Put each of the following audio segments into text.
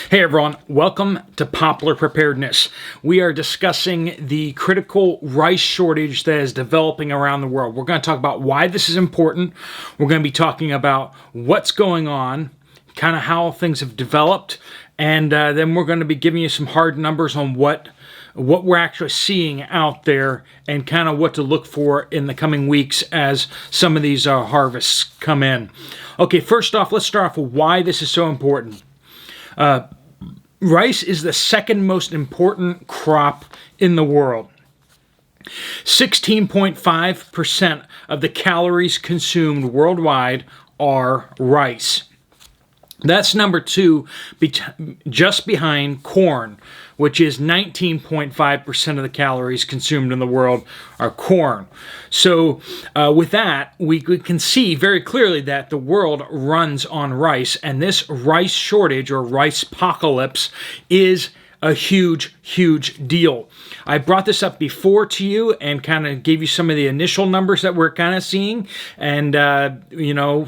Hey everyone, welcome to Poplar Preparedness. We are discussing the critical rice shortage that is developing around the world. We're going to talk about why this is important. We're going to be talking about what's going on, kind of how things have developed, and then we're going to be giving you some hard numbers on what we're actually seeing out there and kind of what to look for in the coming weeks as some of these harvests come in. Okay, first off, let's start off with why this is so important. Rice is the second most important crop in the world. 16.5% of the calories consumed worldwide are rice. That's number two, just behind corn, which is 19.5% of the calories consumed in the world are corn. So with that, we can see very clearly that the world runs on rice, and this rice shortage or rice apocalypse is a huge, huge deal. I brought this up before to you and kind of gave you some of the initial numbers that we're kind of seeing and,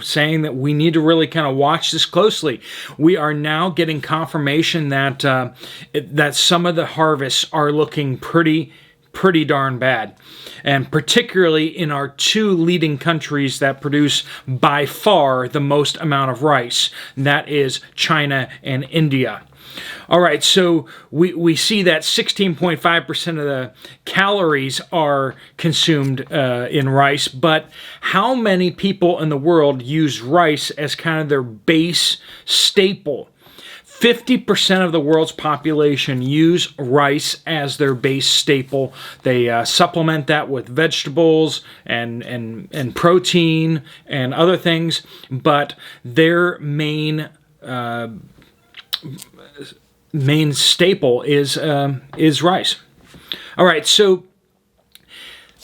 saying that we need to really kind of watch this closely. We are now getting confirmation that that some of the harvests are looking pretty darn bad. And particularly in our two leading countries that produce by far the most amount of rice, and that is China and India. All right, so we see that 16.5% of the calories are consumed in rice, but how many people in the world use rice as kind of their base staple? 50% of the world's population use rice as their base staple. They supplement that with vegetables and protein and other things, but their main staple is rice. All right, so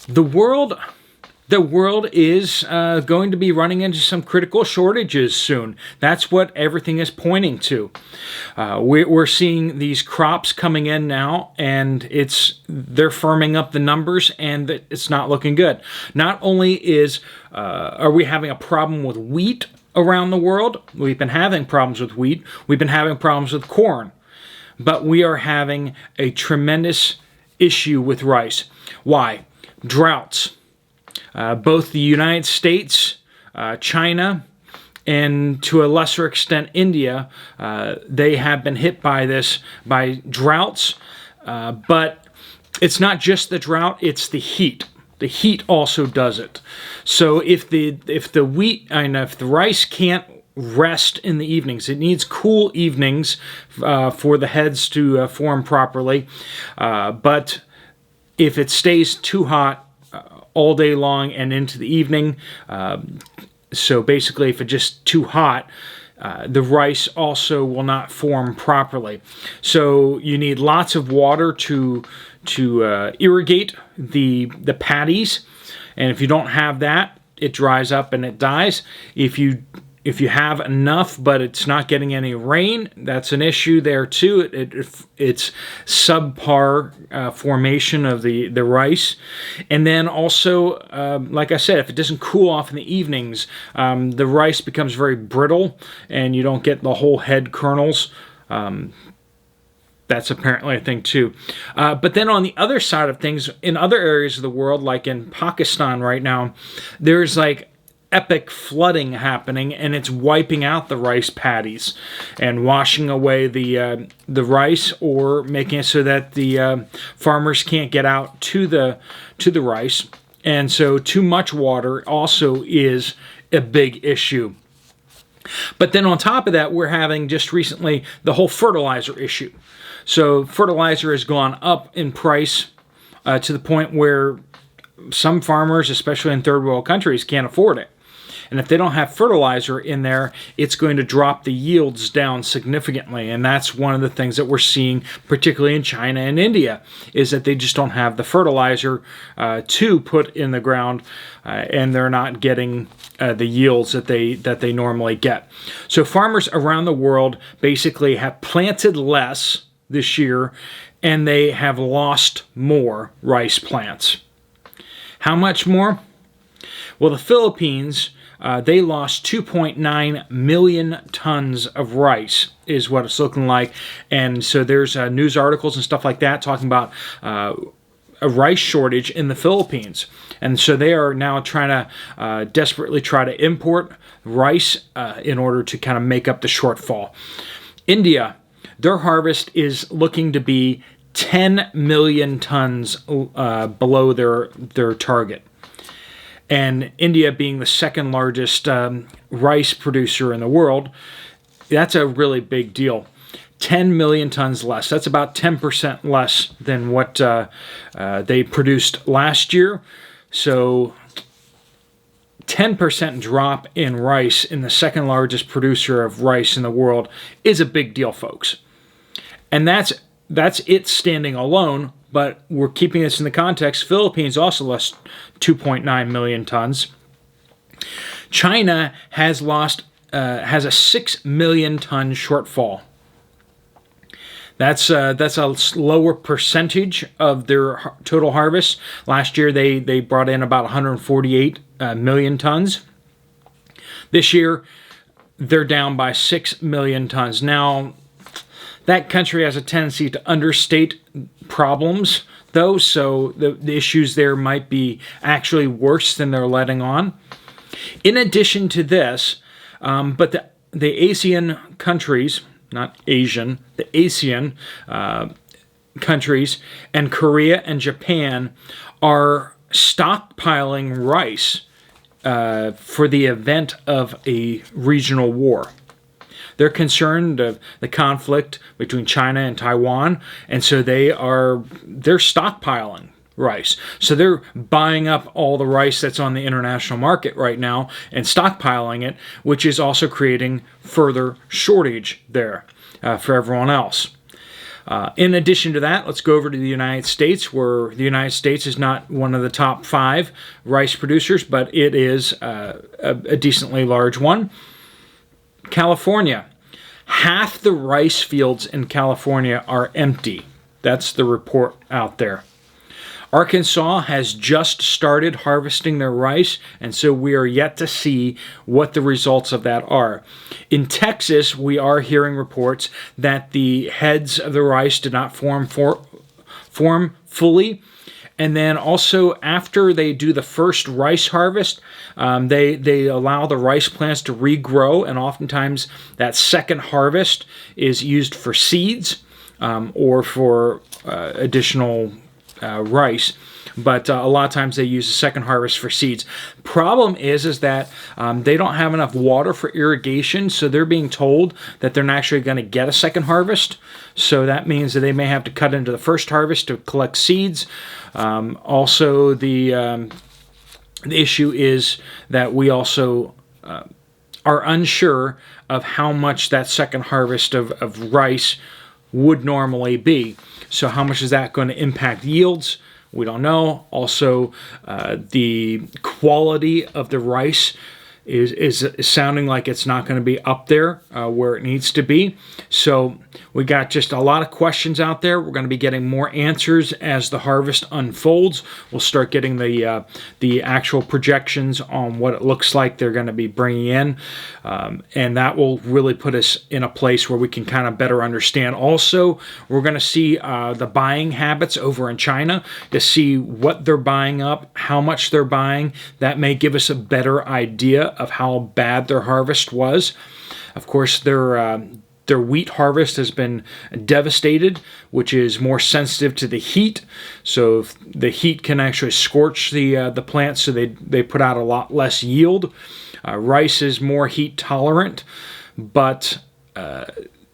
the world is going to be running into some critical shortages soon. That's what everything is pointing to. We're seeing these crops coming in now, and they're firming up the numbers, and it's not looking good. Not only are we having a problem with wheat around the world, we've been having problems with wheat, we've been having problems with corn, but we are having a tremendous issue with rice. Why? Droughts. Both the United States, China, and to a lesser extent India, they have been hit by droughts, but it's not just the drought, it's the heat. The heat also does it. So if the rice can't rest in the evenings, it needs cool evenings for the heads to form properly. But if it stays too hot all day long and into the evening, so basically if it's just too hot, the rice also will not form properly. So you need lots of water to irrigate the paddies, and if you don't have that, it dries up and it dies. If you have enough but it's not getting any rain, that's an issue there too. It's subpar formation of the rice. And then also, like I said, if it doesn't cool off in the evenings, the rice becomes very brittle and you don't get the whole head kernels. That's apparently a thing too. But then on the other side of things, in other areas of the world, like in Pakistan right now, there's like epic flooding happening, and it's wiping out the rice paddies and washing away the rice, or making it so that the farmers can't get out to the rice. And so too much water also is a big issue. But then on top of that, we're having just recently the whole fertilizer issue. So fertilizer has gone up in price to the point where some farmers, especially in third world countries, can't afford it. And if they don't have fertilizer in there, it's going to drop the yields down significantly. And that's one of the things that we're seeing, particularly in China and India, is that they just don't have the fertilizer to put in the ground, and they're not getting the yields that they normally get. So farmers around the world basically have planted less this year, and they have lost more rice plants. How much more? Well, the Philippines they lost 2.9 million tons of rice is what it's looking like. And so there's news articles and stuff like that talking about a rice shortage in the Philippines. And so they are now trying to desperately try to import rice in order to kind of make up the shortfall. India, their harvest is looking to be 10 million tons below their target. And India being the second largest rice producer in the world, that's a really big deal. 10 million tons less. That's about 10% less than what they produced last year. So 10% drop in rice in the second largest producer of rice in the world is a big deal, folks. And that's it standing alone, but we're keeping this in the context. Philippines also lost 2.9 million tons. China has a 6 million ton shortfall. That's a lower percentage of their total harvest. Last year they brought in about 148 million tons. This year they're down by 6 million tons. Now, that country has a tendency to understate problems, though, so the issues there might be actually worse than they're letting on. In addition to this, but the ASEAN countries, not Asian, the ASEAN countries and Korea and Japan are stockpiling rice for the event of a regional war. They're concerned of the conflict between China and Taiwan, and so they're stockpiling rice. So they're buying up all the rice that's on the international market right now and stockpiling it, which is also creating further shortage there for everyone else. In addition to that, let's go over to the United States, where the United States is not one of the top 5 rice producers, but it is a decently large one. California. Half the rice fields in California are empty. That's the report out there. Arkansas has just started harvesting their rice, and so we are yet to see what the results of that are. In Texas, we are hearing reports that the heads of the rice did not form fully. And then also after they do the first rice harvest, they allow the rice plants to regrow, and oftentimes that second harvest is used for seeds or for additional rice. But a lot of times they use the second harvest for seeds. Problem is that they don't have enough water for irrigation, so they're being told that they're not actually going to get a second harvest. So that means that they may have to cut into the first harvest to collect seeds. Also, the issue is that we also are unsure of how much that second harvest of rice would normally be. So how much is that going to impact yields? We don't know. Also, the quality of the rice is sounding like it's not going to be up there where it needs to be. So we got just a lot of questions out there. We're going to be getting more answers as the harvest unfolds. We'll start getting the actual projections on what it looks like they're going to be bringing in. And that will really put us in a place where we can kind of better understand. Also, we're going to see the buying habits over in China to see what they're buying up, how much they're buying. That may give us a better idea of how bad their harvest was. Of course, their wheat harvest has been devastated, which is more sensitive to the heat. So if the heat can actually scorch the plants, so they put out a lot less yield. Rice is more heat tolerant, but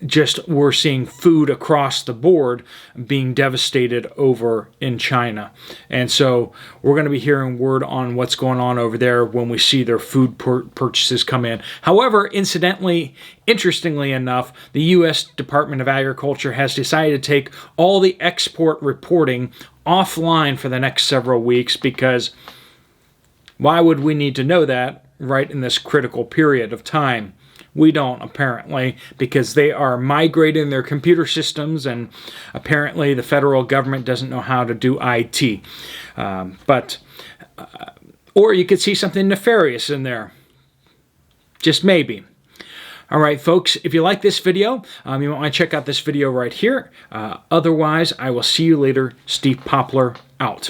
just we're seeing food across the board being devastated over in China. And so we're going to be hearing word on what's going on over there when we see their food purchases come in. However, interestingly enough, the U.S. Department of Agriculture has decided to take all the export reporting offline for the next several weeks, because why would we need to know that right in this critical period of time? We don't, apparently, because they are migrating their computer systems, and apparently the federal government doesn't know how to do IT. Or you could see something nefarious in there. Just maybe. All right, folks, if you like this video, you might want to check out this video right here. Otherwise, I will see you later. Steve Poplar, out.